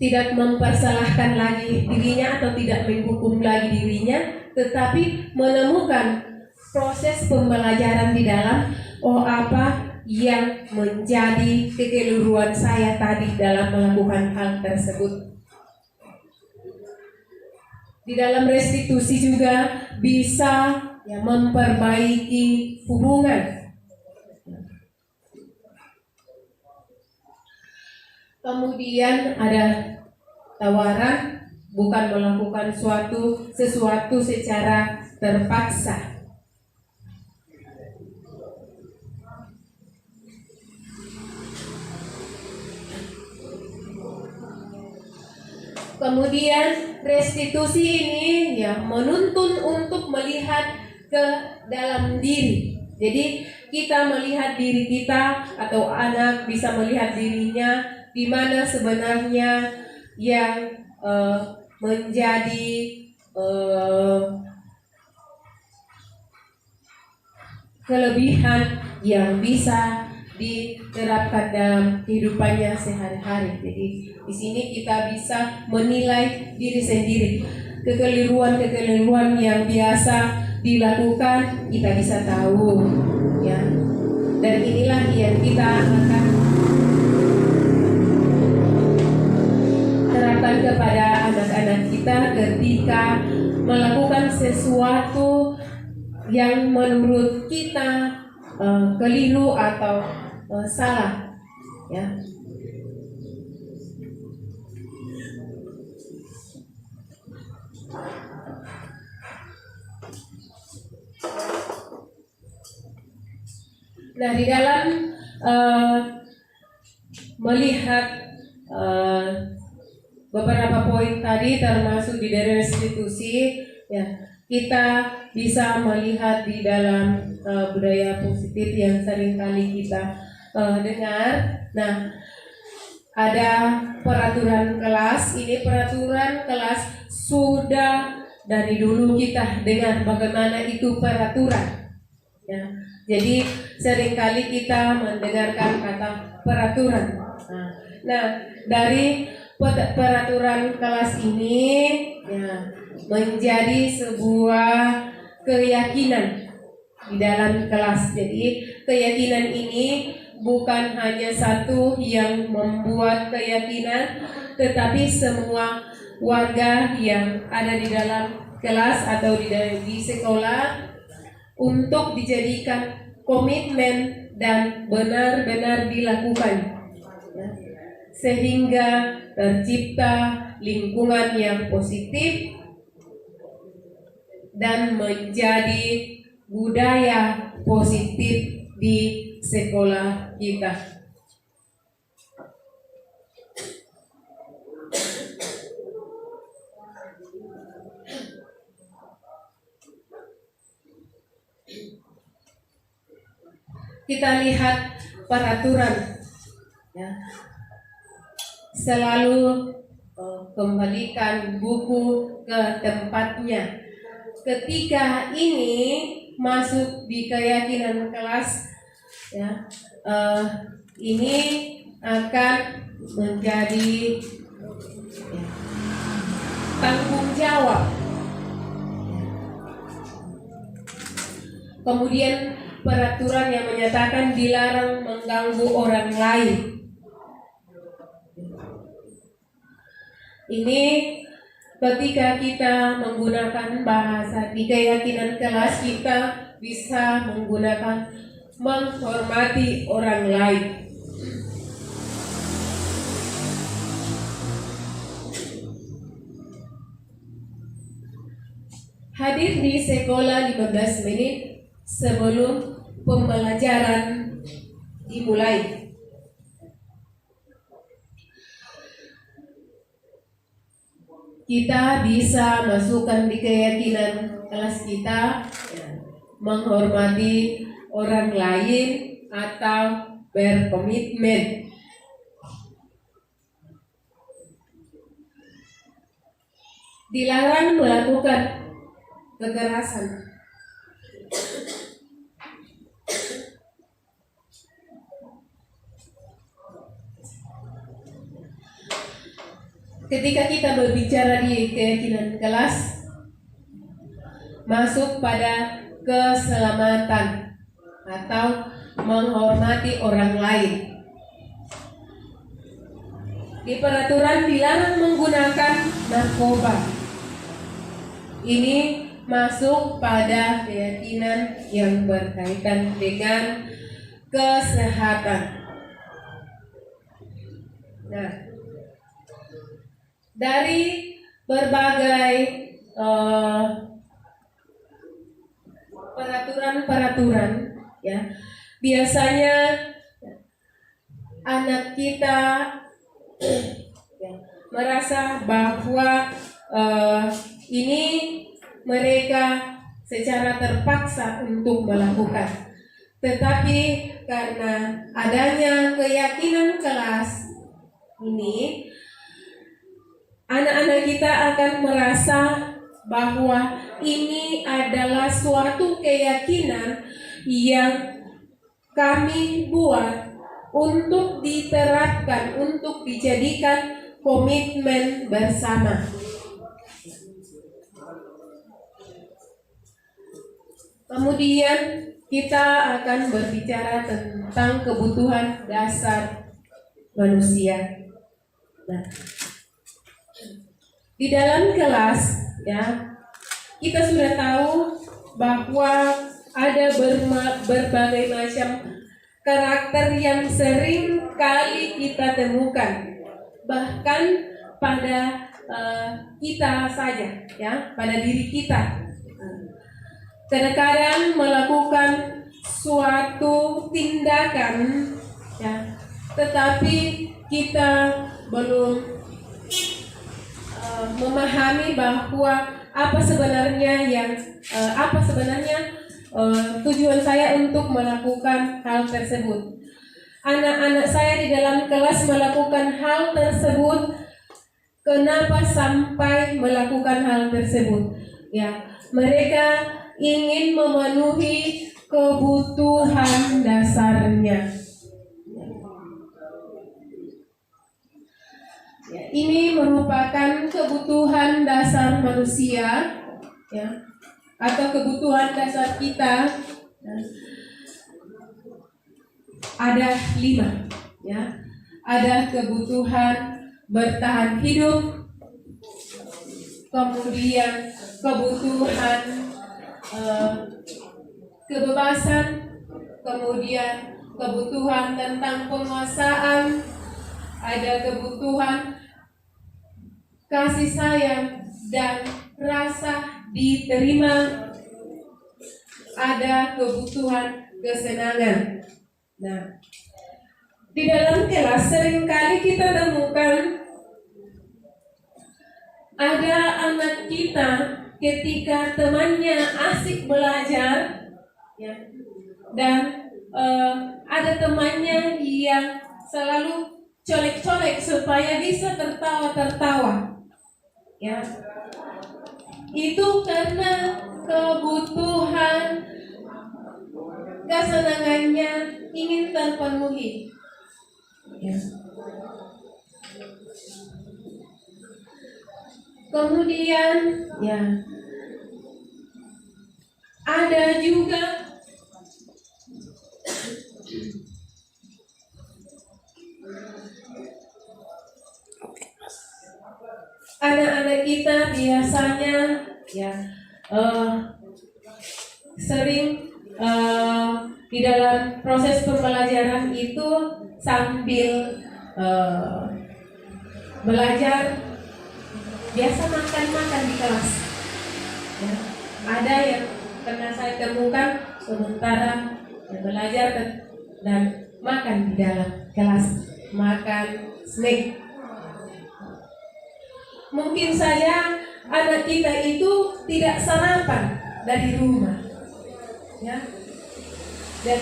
S5: tidak mempersalahkan lagi dirinya atau tidak menghukum lagi dirinya, tetapi menemukan proses pembelajaran di dalam apa yang menjadi kekeliruan saya tadi dalam melakukan hal tersebut. Di dalam restitusi juga bisa memperbaiki hubungan. Kemudian ada tawaran bukan melakukan sesuatu secara terpaksa. Kemudian restitusi ini menuntun untuk melihat ke dalam diri. Jadi kita melihat diri kita atau anak bisa melihat dirinya di mana sebenarnya yang menjadi kelebihan yang bisa diterapkan dalam kehidupannya sehari-hari. Jadi di sini kita bisa menilai diri sendiri. Kekeliruan-kekeliruan yang biasa dilakukan kita bisa tahu, ya. Dan inilah yang kita akan terapkan kepada anak-anak kita ketika melakukan sesuatu yang menurut kita keliru atau salah, ya. Nah, di dalam melihat beberapa poin tadi termasuk di dari restitusi, ya, kita bisa melihat di dalam budaya positif yang seringkali kita dengar. Nah, ada peraturan kelas. Ini peraturan kelas sudah dari dulu kita dengar bagaimana itu peraturan, ya. Jadi seringkali kita mendengarkan kata peraturan. Nah, dari peraturan kelas ini, ya, menjadi sebuah keyakinan di dalam kelas. Jadi keyakinan ini bukan hanya satu yang membuat keyakinan, tetapi semua warga yang ada di dalam kelas atau di sekolah untuk dijadikan komitmen dan benar-benar dilakukan, ya, sehingga tercipta lingkungan yang positif dan menjadi budaya positif di sekolah kita. Kita lihat peraturan, ya. Selalu kembalikan buku ke tempatnya. Ketika ini masuk di keyakinan kelas, ya, ini akan menjadi, ya, tanggung jawab. Kemudian peraturan yang menyatakan dilarang mengganggu orang lain. Ini ketika kita menggunakan bahasa di keyakinan kelas, kita bisa menggunakan menghormati orang lain. Hadir di sekolah 15 menit sebelum pembelajaran dimulai. Kita bisa masukkan di keyakinan kelas kita ya, menghormati orang lain atau berkomitmen. Dilarang melakukan kekerasan. Ketika kita berbicara di keyakinan kelas, masuk pada keselamatan atau menghormati orang lain. Di peraturan dilarang menggunakan narkoba. Ini masuk pada keyakinan yang berkaitan dengan kesehatan. Nah, dari berbagai peraturan ya, biasanya anak kita ya, merasa bahwa ini mereka secara terpaksa untuk melakukan, tetapi karena adanya keyakinan kelas ini, anak-anak kita akan merasa bahwa ini adalah suatu keyakinan yang kami buat untuk diterapkan, untuk dijadikan komitmen bersama. Kemudian kita akan berbicara tentang kebutuhan dasar manusia. Nah, di dalam kelas ya, kita sudah tahu bahwa ada berbagai macam karakter yang sering kali kita temukan, bahkan pada kita saja ya, pada diri kita. Terkadang melakukan suatu tindakan ya, tetapi kita belum memahami bahwa apa sebenarnya tujuan saya untuk melakukan hal tersebut. Anak-anak saya di dalam kelas melakukan hal tersebut, kenapa sampai melakukan hal tersebut? Ya, mereka ingin memenuhi kebutuhan dasarnya. Ya, ini merupakan kebutuhan dasar manusia, ya, atau kebutuhan dasar kita. Ya. Ada 5, ya. Ada kebutuhan bertahan hidup, kemudian kebutuhan kebebasan, kemudian kebutuhan tentang penguasaan, ada kebutuhan kasih sayang dan rasa diterima, ada kebutuhan kesenangan. Nah, di dalam kelas seringkali kita temukan ada anak kita ketika temannya asik belajar, ya, dan ada temannya yang selalu colek-colek supaya bisa tertawa-tertawa, ya, itu karena kebutuhan kesenangannya ingin terpenuhi, ya. Kemudian ya, ada juga anak-anak kita biasanya ya sering di dalam proses pembelajaran itu sambil belajar biasa makan-makan di kelas. Ya. Ada yang pernah saya temukan sementara belajar dan makan di dalam kelas, makan snack. Mungkin saja anak kita itu tidak sarapan dari rumah, ya, dan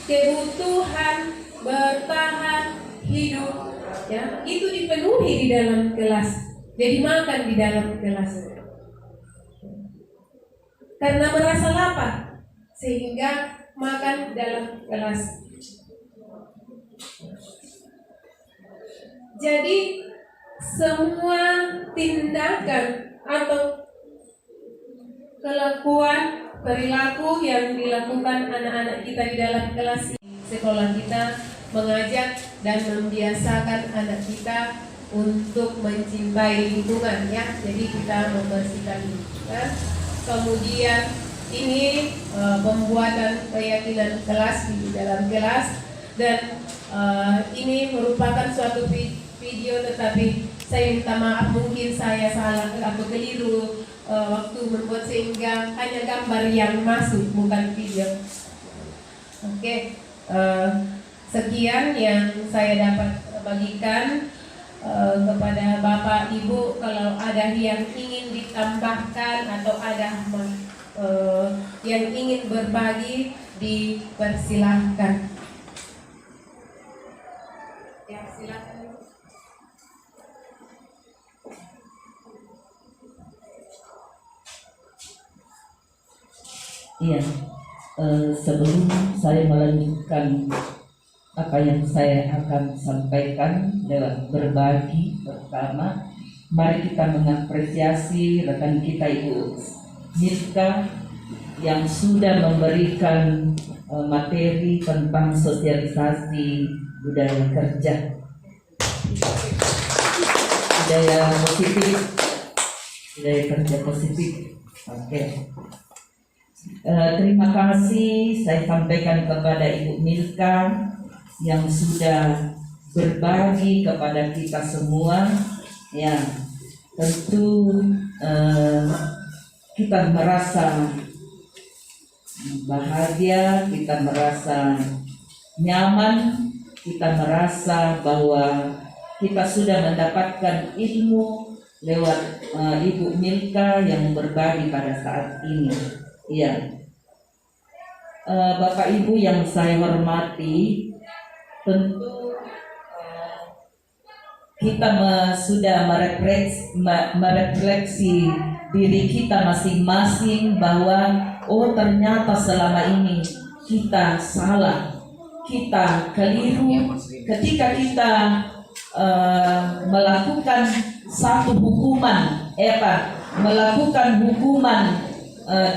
S5: kebutuhan bertahan hidup, ya, itu dipenuhi di dalam kelas. Jadi makan di dalam kelas karena merasa lapar, sehingga makan dalam kelas. Jadi semua tindakan atau kelakuan perilaku yang dilakukan anak-anak kita di dalam kelas sekolah kita mengajak dan membiasakan anak kita untuk mencintai lingkungan, ya. Jadi kita membersihkan lingkungan. Kemudian ini pembuatan keyakinan kelas di dalam kelas, dan ini merupakan suatu video, tetapi saya minta maaf mungkin saya salah atau keliru waktu membuat, sehingga hanya gambar yang masuk bukan video. Oke, sekian yang saya dapat bagikan kepada Bapak Ibu. Kalau ada yang ingin ditambahkan atau ada yang ingin berbagi, dipersilahkan. Ya, silakan.
S7: Iya, sebelum saya melanjutkan apa yang saya akan sampaikan lewat berbagi, pertama, mari kita mengapresiasi rekan kita Ibu Milka yang sudah memberikan materi tentang sosialisasi budaya kerja, budaya positif, budaya kerja positif. Oke. Terima kasih saya sampaikan kepada Ibu Milka yang sudah berbagi kepada kita semua. Ya, tentu kita merasa bahagia, kita merasa nyaman, kita merasa bahwa kita sudah mendapatkan ilmu lewat Ibu Milka yang berbagi pada saat ini. Ya, Bapak Ibu yang saya hormati, tentu kita sudah merefleksi diri kita masing-masing bahwa ternyata selama ini kita salah, kita keliru ketika kita melakukan satu hukuman, melakukan hukuman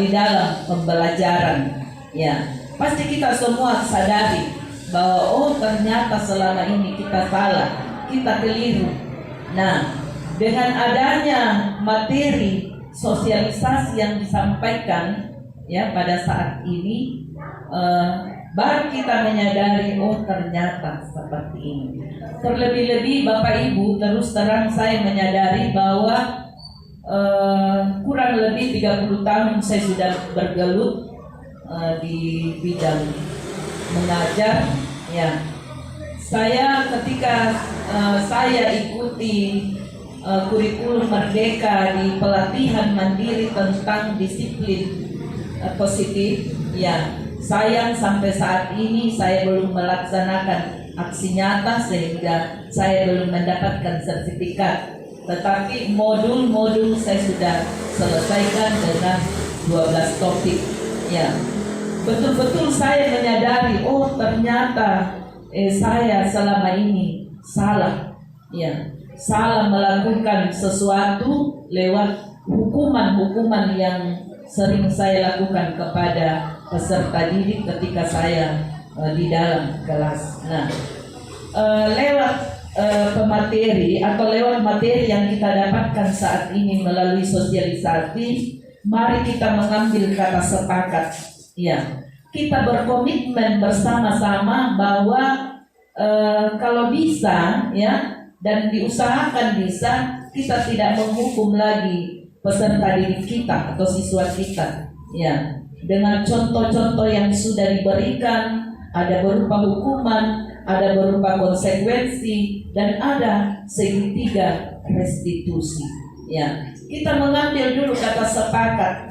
S7: di dalam pembelajaran. Ya, pasti kita semua sadari bahwa ternyata selama ini kita salah, kita keliru. Nah, dengan adanya materi sosialisasi yang disampaikan ya pada saat ini, baru kita menyadari ternyata seperti ini. Terlebih-lebih Bapak Ibu, terus terang saya menyadari bahwa kurang lebih 30 tahun saya sudah bergelut di bidang mengajar. Ya, saya ketika saya ikuti kurikulum Merdeka di pelatihan mandiri tentang disiplin positif, ya, sayang sampai saat ini saya belum melaksanakan aksi nyata sehingga saya belum mendapatkan sertifikat. Tetapi modul-modul saya sudah selesaikan dengan 12 topik. Ya, betul-betul saya menyadari ternyata saya selama ini salah. Ya, salah melakukan sesuatu lewat hukuman-hukuman yang sering saya lakukan kepada peserta didik ketika saya di dalam kelas. Nah, lewat pemateri atau lewat materi yang kita dapatkan saat ini melalui sosialisasi, mari kita mengambil kata sepakat. Ya, kita berkomitmen bersama-sama bahwa kalau bisa, ya, dan diusahakan bisa, kita tidak menghukum lagi peserta didik kita atau siswa kita. Ya, dengan contoh-contoh yang sudah diberikan, ada berupa hukuman, ada berupa konsekuensi, dan ada segitiga restitusi. Ya, kita mengambil dulu kata sepakat.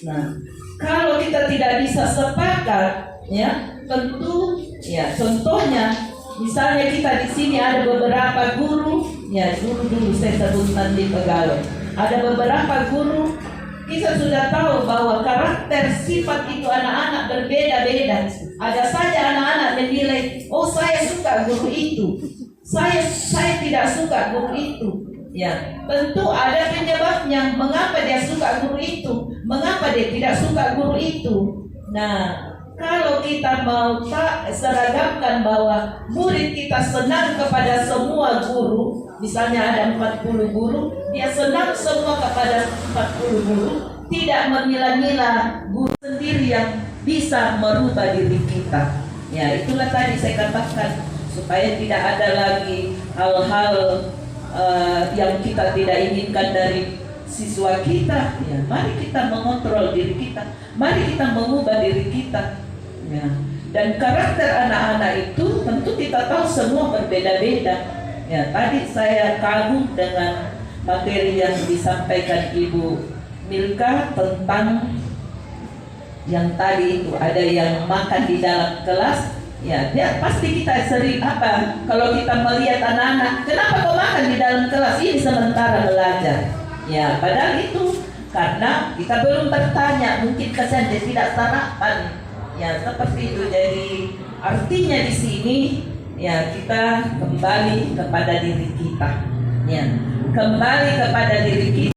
S7: Nah, kalau kita tidak bisa sepakat, ya tentu, ya contohnya, misalnya kita di sini ada beberapa guru, ya dulu saya sebut nanti pegawai. Ada beberapa guru, kita sudah tahu bahwa karakter sifat itu anak-anak berbeda-beda. Ada saja anak-anak menilai, oh saya suka guru itu, saya tidak suka guru itu. Ya, tentu ada penyebabnya. Mengapa dia suka guru itu? Mengapa dia tidak suka guru itu? Nah, kalau kita mau tak seragamkan bahwa murid kita senang kepada semua guru, misalnya ada 40 guru, dia senang semua kepada 40 guru, tidak memilah-milah guru sendiri yang bisa merubah diri kita. Ya, itulah tadi saya katakan, supaya tidak ada lagi hal-hal yang kita tidak inginkan dari siswa kita. Ya, mari kita mengontrol diri kita, mari kita mengubah diri kita. Ya, dan karakter anak-anak itu tentu kita tahu semua berbeda-beda. Ya, tadi saya kagum dengan materi yang disampaikan Ibu Milka tentang yang tadi itu ada yang makan di dalam kelas. Ya, dia pasti kita sering kalau kita melihat anak-anak, kenapa kau makan di dalam kelas? Ini sementara belajar. Ya, padahal itu karena kita belum bertanya, mungkin kesan dia tidak sarapan. Ya, seperti itu. Jadi artinya di sini ya kita kembali kepada diri kita. Ya, kembali kepada diri kita.